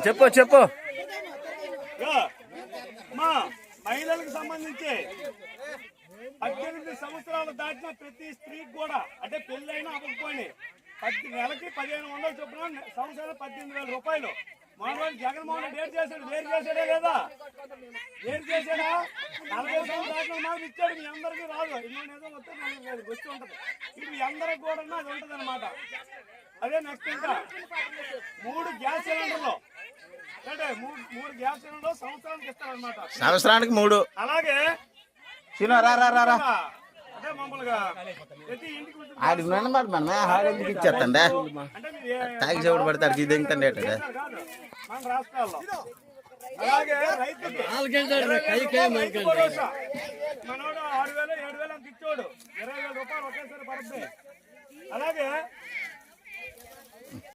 చెప్పు చెప్పు. మా మహిళలకు సంబంధించి 18 సంవత్సరాలు దాటిన ప్రతి స్త్రీకి కూడా, అంటే పెళ్ళైనా అవ్వకపోయి నెలకి 1500 చొప్పున సంవత్సరాలు 18,000 రూపాయలు. మనవాళ్ళు జగన్మోహన్ రెడ్డి ఏం చేశాడు? వేరు చేశాడే లేదా? వేరు చేశాడా? 40 సంవత్సరాలు దాటిన మాకు ఇచ్చాడు. మీ అందరికీ రాదు. ఏదో వస్తే మనకి వచ్చి ఉంటది. ఇది మీ అందరికి కూడా అది ఉంటది అనమాట. అదే నెక్స్ట్ ఇంకా 3 గ్యాస్ సిలిండర్లు, అంటే 3 గ్యాస్ సిలిండర్లు సంవత్సరానికి ఇస్తారనమాట. సంవత్సరానికి 3. అలాగే అదే మామూలుగా ప్రతి ఇంటికి ఇచ్చేస్తండి. తాగి చెవుడు పడతాడు ఇది ఎంతండి మన రాష్ట్రాల్లో. అలాగే రైతుకి మనోడు 6,000 7,000 అంత ఇచ్చోడు. 20,000 రూపాయలు ఒకేసారి పడుతుంది. అలాగే